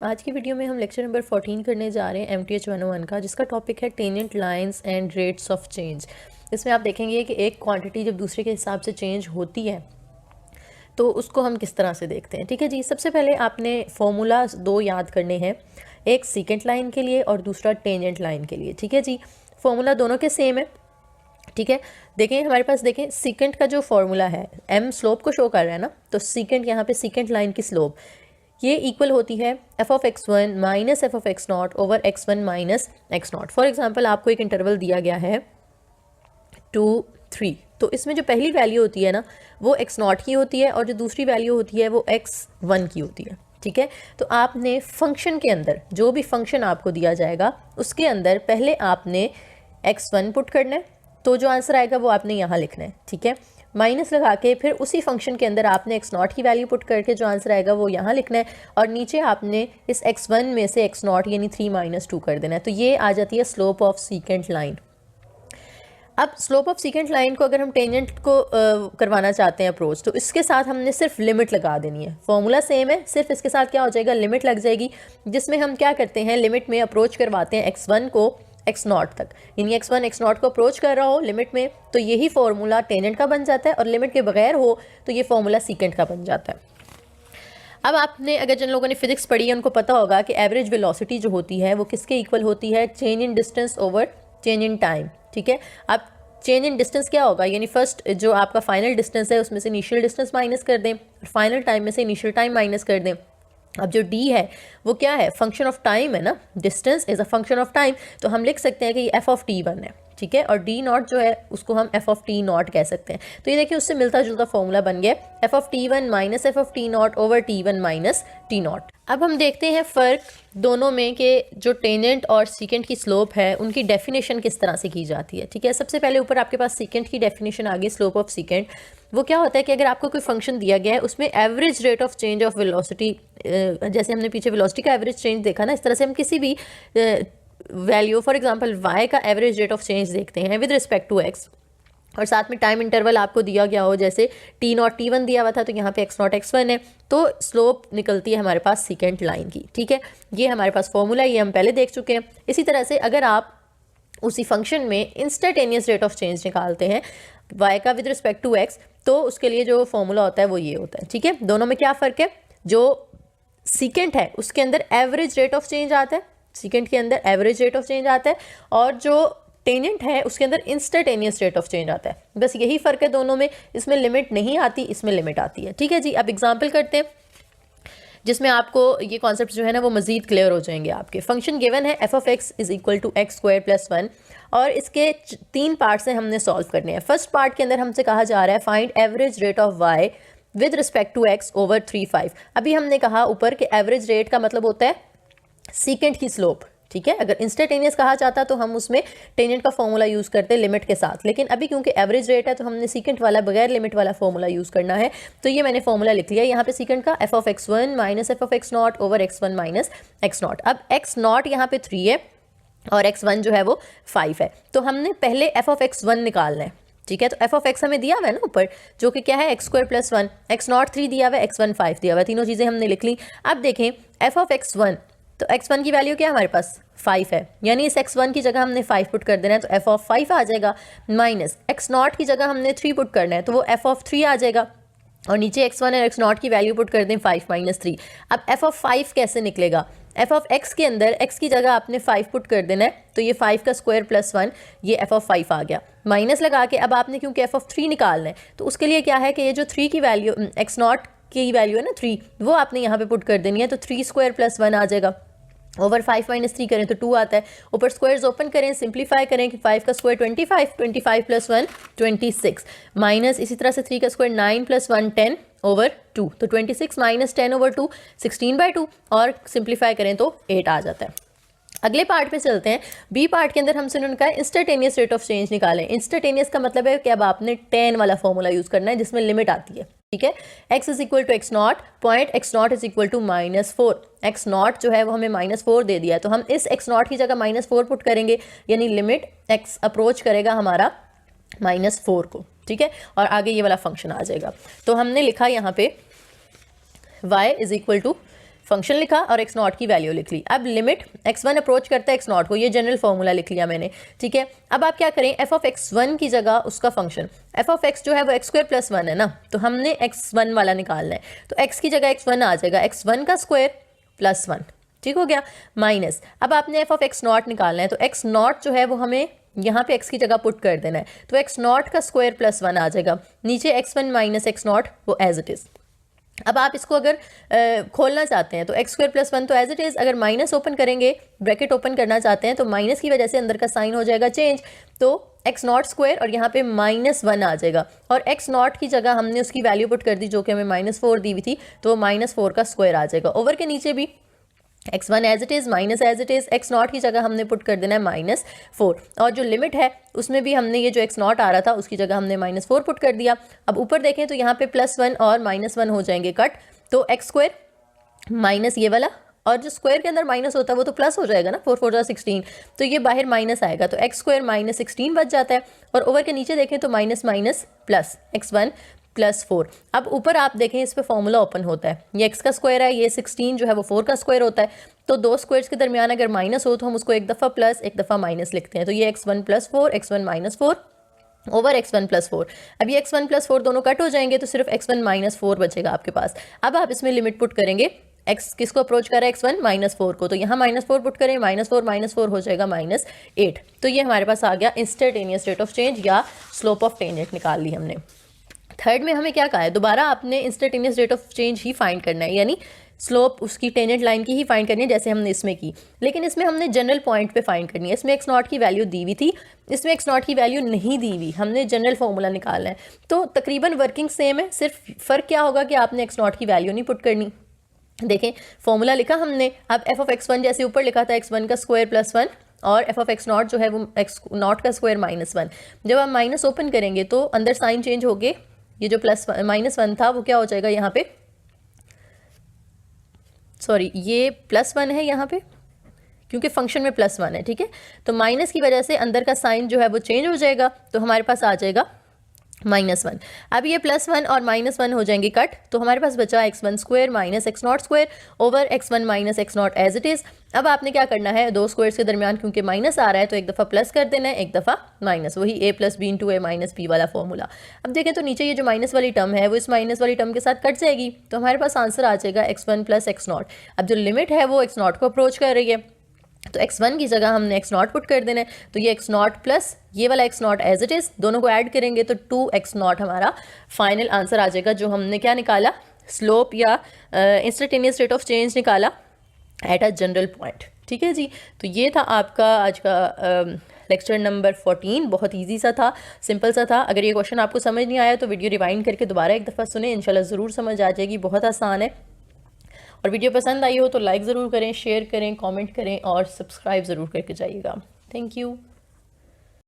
आज की वीडियो में हम लेक्चर नंबर 14 करने जा रहे हैं MTH 101 का, जिसका टॉपिक है tangent lines and rates of change. इसमें आप देखेंगे कि एक क्वांटिटी जब दूसरे के हिसाब से चेंज होती है तो उसको हम किस तरह से देखते हैं। ठीक है जी, सबसे पहले आपने फॉर्मूला दो याद करने हैं, एक सीकेंट लाइन के लिए और दूसरा टेंजेंट लाइन के लिए। ठीक है जी, फॉर्मूला दोनों के सेम है। ठीक है, देखें हमारे पास, देखें सीकेंट का जो फॉर्मूला है, एम स्लोप को शो कर रहा है ना, तो सीकेंट यहाँ पे सीकेंट लाइन की स्लोप ये इक्वल होती है f of x1 minus F of x0 over x1 minus x0। For example आपको एक इंटरवल दिया गया है 2, 3, तो इसमें जो पहली वैल्यू होती है ना वो x0 की होती है और जो दूसरी वैल्यू होती है वो x1 की होती है। ठीक है, तो आपने फंक्शन के अंदर जो भी फंक्शन आपको दिया जाएगा उसके अंदर पहले आपने x1 पुट करना है, तो जो आंसर आएगा वो आपने यहाँ लिखना है। ठीक है, माइनस लगा के फिर उसी फंक्शन के अंदर आपने x0 की वैल्यू पुट करके जो आंसर आएगा वो यहाँ लिखना है और नीचे आपने इस x1 में से x0 यानी 3 माइनस 2 कर देना है। तो ये आ जाती है स्लोप ऑफ सीकेंट लाइन। अब स्लोप ऑफ सीकेंट लाइन को अगर हम टेंजेंट को करवाना चाहते हैं अप्रोच, तो इसके साथ हमने सिर्फ लिमिट लगा देनी है। फॉर्मूला सेम है, सिर्फ इसके साथ क्या हो जाएगा, लिमिट लग जाएगी, जिसमें हम क्या करते हैं, लिमिट में अप्रोच करवाते हैं x1 को x0 तक, यानी x1 x0 को अप्रोच कर रहा हो लिमिट में, तो यही फॉर्मूला टेंजेंट का बन जाता है, और लिमिट के बगैर हो तो ये फॉर्मूला सीकेंट का बन जाता है। अब आपने, अगर जिन लोगों ने फिजिक्स पढ़ी है उनको पता होगा कि एवरेज वेलोसिटी जो होती है वो किसके इक्वल होती है, change in distance over change in time. ठीक है, अब चेंज इन डिस्टेंस क्या होगा, यानी फर्स्ट जो आपका फाइनल डिस्टेंस है उसमें से इनिशियल डिस्टेंस माइनस कर दें और फाइनल टाइम में से इनिशियल टाइम माइनस कर दें। अब जो d है वो क्या है, फंक्शन ऑफ टाइम है ना, distance is a function of time, तो हम लिख सकते हैं कि ये एफ ऑफ टी वन है। ठीक है, और डी नॉट जो है उसको हम एफ ऑफ टी नॉट कह सकते हैं। तो ये देखिए उससे मिलता जुलता फॉर्मूला बन गया, F of T one minus F of T not over T one minus T not. अब हम देखते हैं फ़र्क दोनों में कि जो टेंजेंट और सीकेंट की स्लोप है उनकी डेफिनेशन किस तरह से की जाती है। ठीक है, सबसे पहले ऊपर आपके पास सीकेंट की डेफिनेशन आ गई, स्लोप ऑफ सीकेंट। वो क्या होता है कि अगर आपको कोई फंक्शन दिया गया है उसमें average rate of change of velocity, जैसे हमने पीछे वेलोसिटी का एवरेज चेंज देखा ना, इस तरह से हम किसी भी वैल्यू, फॉर एग्जांपल y का एवरेज रेट ऑफ चेंज देखते हैं विद रिस्पेक्ट टू x, और साथ में टाइम इंटरवल आपको दिया गया हो, जैसे t0 t1 दिया हुआ था तो यहाँ पे x0 x1 है, तो स्लोप निकलती है हमारे पास सीकेंट लाइन की। ठीक है, ये हमारे पास फॉर्मूला, ये हम पहले देख चुके हैं। इसी तरह से अगर आप उसी फंक्शन में इंस्टेंटेनियस रेट ऑफ चेंज निकालते हैं y का विद रिस्पेक्ट टू x, तो उसके लिए जो फॉर्मूला होता है वो ये होता है। ठीक है, दोनों में क्या फ़र्क है, जो सीकेंट है उसके अंदर एवरेज रेट ऑफ चेंज आता है, सीकेंट के अंदर एवरेज रेट ऑफ चेंज आता है, और जो टेंजेंट है उसके अंदर इंस्टेंटेनियस रेट ऑफ चेंज आता है। बस यही फ़र्क है दोनों में, इसमें लिमिट नहीं आती, इसमें लिमिट आती है। ठीक है जी, अब एग्जांपल करते हैं जिसमें आपको ये कॉन्सेप्ट जो है ना वो मज़ीद क्लियर हो जाएंगे आपके। फंक्शन गिवन है f of x is equal to x square plus 1, और इसके 3 पार्ट से हमने सॉल्व करने हैं। फर्स्ट पार्ट के अंदर हमसे कहा जा रहा है find average rate of y with respect to x over 3, 5। अभी हमने कहा ऊपर कि एवरेज रेट का मतलब होता है सीकेंट की स्लोप। ठीक है, अगर इंस्टेंटेनियस कहा जाता तो हम उसमें टेंजेंट का फॉर्मूला यूज़ करते लिमिट के साथ, लेकिन अभी क्योंकि एवरेज रेट है तो हमने सीकेंट वाला बगैर लिमिट वाला फॉर्मूला यूज़ करना है। तो ये मैंने फॉर्मूला लिख लिया यहाँ पे सीकेंट का, F of x1 minus F of x0 over x1 minus x0। अब x0 यहाँ पे 3 है और x1 जो है वो 5 है, तो हमने पहले एफ ऑफ x1 निकालना है। ठीक है, तो एफ ऑफ एक्स हमें दिया हुआ है ना ऊपर, जो कि क्या है एक्स स्क्वायर प्लस 1, x0 3 दिया हुआ है, x1 5 दिया हुआ है, तीनों चीज़ें हमने लिख ली। अब देखें एफ ऑफ x1, तो x1 की वैल्यू क्या है हमारे पास 5 है, यानी इस x1 की जगह हमने 5 पुट कर देना है तो f ऑफ 5 आ जाएगा, माइनस x0 की जगह हमने 3 पुट करना है तो वो f ऑफ 3 आ जाएगा, और नीचे x1 और x0 की वैल्यू पुट कर दें 5 माइनस 3। अब f ऑफ 5 कैसे निकलेगा, f ऑफ x के अंदर x की जगह आपने 5 पुट कर देना है, तो ये 5 का स्क्वायर प्लस 1, ये f ऑफ 5 आ गया। माइनस लगा के अब आपने क्योंकि f ऑफ 3 निकालना है तो उसके लिए क्या है कि ये जो 3 की वैल्यू, x0 की वैल्यू है ना 3, वो आपने यहाँ पे पुट कर देनी है, तो 3 स्क्वायर प्लस 1 आ जाएगा, ओवर 5 माइनस 3 करें तो 2 आता है, ऊपर स्क्वायर्स ओपन करें, सिंप्लीफाई करें कि 5 का स्क्वायर 25, 25 प्लस 1 26, माइनस इसी तरह से 3 का स्क्वायर 9 प्लस 1 10 ओवर 2, तो 26 माइनस 10 ओवर 2 16/2, और सिंप्लीफाई करें तो 8 आ जाता है। अगले पार्ट पे चलते हैं, बी पार्ट के अंदर हमसे उन्होंने कहा इंस्टेंटेनियस रेट ऑफ चेंज निकालें। इंस्टेंटेनियस का मतलब है कि अब आपने 10 वाला फॉर्मूला यूज़ करना है जिसमें लिमिट आती है। ठीक है, x is equal to x0, point x0 is equal to -4, x0 जो है वो हमें -4 दे दिया है, तो हम इस x0 की जगह -4 पुट करेंगे, यानी लिमिट x अप्रोच करेगा हमारा -4 को। ठीक है, और आगे ये वाला फंक्शन आ जाएगा। तो हमने लिखा यहाँ पे y is equal to function लिखा और एक्स नॉट की वैल्यू लिख ली। अब लिमिट x1 अप्रोच करता है x नॉट को, ये जनरल फॉर्मूला लिख लिया मैंने, ठीक है। अब आप क्या करें, f ऑफ x1 की जगह उसका फंक्शन f ऑफ x जो है वो x² + 1 है ना, तो हमने x1 वाला निकालना है, तो x की जगह x1 आ जाएगा, x1 का स्क्वायर + 1, ठीक हो गया, माइनस। अब आपने f ऑफ x नॉट निकालना है, तो x नॉट जो है वो हमें यहाँ पे x की जगह पुट कर देना है, तो x नॉट का स्क्वायर + 1 आ जाएगा, नीचे x1 माइनस x नॉट वो एज इट इज़। अब आप इसको अगर खोलना चाहते हैं तो x² + 1 तो एज इट इज़, अगर माइनस ओपन करेंगे, ब्रैकेट ओपन करना चाहते हैं तो माइनस की वजह से अंदर का साइन हो जाएगा चेंज, तो x नॉट स्क्वायर और यहाँ पे -1 आ जाएगा, और x नॉट की जगह हमने उसकी वैल्यू पुट कर दी जो कि हमें -4 दी हुई थी, तो -4 का स्क्वायर आ जाएगा। ओवर के नीचे भी x1 as it is minus as it is, x nought की जगह हमने पुट कर देना है -4, और जो लिमिट है उसमें भी हमने ये जो x नॉट आ रहा था उसकी जगह हमने -4 पुट कर दिया। अब ऊपर देखें तो यहाँ पे +1 और -1 हो जाएंगे कट, तो x² माइनस ये वाला, और जो स्क्वायर के अंदर माइनस होता है वो तो प्लस हो जाएगा ना, 4 4 जा 16, तो ये बाहर माइनस आएगा, तो x² -16 बच जाता है, और ओवर के नीचे देखें तो माइनस माइनस प्लस x1 + 4। अब ऊपर आप देखें इस पे फॉर्मूला ओपन होता है, ये x का स्क्वायर है, ये 16 जो है वो 4 का स्क्वायर होता है, तो दो स्क्वायर्स के दरमियान अगर माइनस हो तो हम उसको एक दफ़ा प्लस एक दफ़ा माइनस लिखते हैं, तो ये x1 + 4 x1 -4 ओवर x1 + 4। अब ये x1 + 4 दोनों कट हो जाएंगे, तो सिर्फ x1 -4 बचेगा आपके पास। अब आप इसमें लिमिट पुट करेंगे, x किसको अप्रोच कर रहा है, x1 -4 को, तो यहाँ -4 पुट करें, -4 हो जाएगा -8, तो ये हमारे पास आ गया इंस्टेंटेनियस रेट ऑफ चेंज या स्लोप ऑफ टेंजेंट निकाल ली हमने। थर्ड में हमें क्या कहा है, दोबारा आपने instantaneous rate of change he find करना है, यानी स्लोप उसकी टेंजेंट लाइन की ही फाइंड करनी है जैसे हमने इसमें की, लेकिन इसमें हमने जनरल पॉइंट पे फाइंड करनी है। इसमें x नॉट की वैल्यू दी हुई थी, इसमें x नॉट की वैल्यू नहीं दी हुई, हमने जनरल फॉर्मूला निकालना है, तो तकरीबन वर्किंग सेम है, सिर्फ फ़र्क क्या होगा कि आपने x नॉट की वैल्यू नहीं पुट करनी। देखें फॉर्मूला लिखा हमने, अब f ऑफ x1 जैसे ऊपर लिखा था x1 का स्क्वायर + 1, और f ऑफ x नॉट जो है वो x नॉट का स्क्वायर -1। जब आप माइनस ओपन करेंगे तो अंदर साइन चेंज हो गए, ये जो -1 था वो क्या हो जाएगा यहाँ पे, सॉरी ये +1 है यहाँ पे क्योंकि फंक्शन में +1 है, ठीक है, तो माइनस की वजह से अंदर का साइन जो है वो चेंज हो जाएगा, तो हमारे पास आ जाएगा -1। अब ये +1 और -1 हो जाएंगे कट, तो हमारे पास बचा x1 square minus x nought square over x1 minus x nought as it is. अब आपने क्या करना है, दो स्क्वायर्स के दरमियान क्योंकि माइनस आ रहा है तो एक दफ़ा प्लस कर देना है, एक दफ़ा माइनस, वही a + b × a - b वाला फॉर्मूला। अब देखें तो नीचे ये जो माइनस वाली टर्म है वो इस माइनस वाली टर्म के साथ कट जाएगी, तो हमारे पास आंसर आ जाएगा x1 + x नॉट। अब जो लिमिट है वो x नॉट को अप्रोच कर रही है, तो x1 की जगह हमने x नॉट पुट कर देना है, तो ये x नॉट प्लस ये वाला x nought as it is, दोनों को ऐड करेंगे तो 2x नॉट हमारा फाइनल आंसर आ जाएगा, जो हमने क्या निकाला, स्लोप या इंस्टेंटेनियस रेट ऑफ चेंज निकाला एट अ जनरल पॉइंट। ठीक है जी, तो ये था आपका आज का लेक्चर नंबर 14। बहुत इजी सा था, सिंपल सा था। अगर ये क्वेश्चन आपको समझ नहीं आया तो वीडियो रिवाइंड करके दोबारा एक दफ़ा सुने, इंशाल्लाह ज़रूर समझ आ जाएगी, बहुत आसान है। और वीडियो पसंद आई हो तो लाइक ज़रूर करें, शेयर करें, कमेंट करें और सब्सक्राइब ज़रूर करके जाइएगा। Thank you.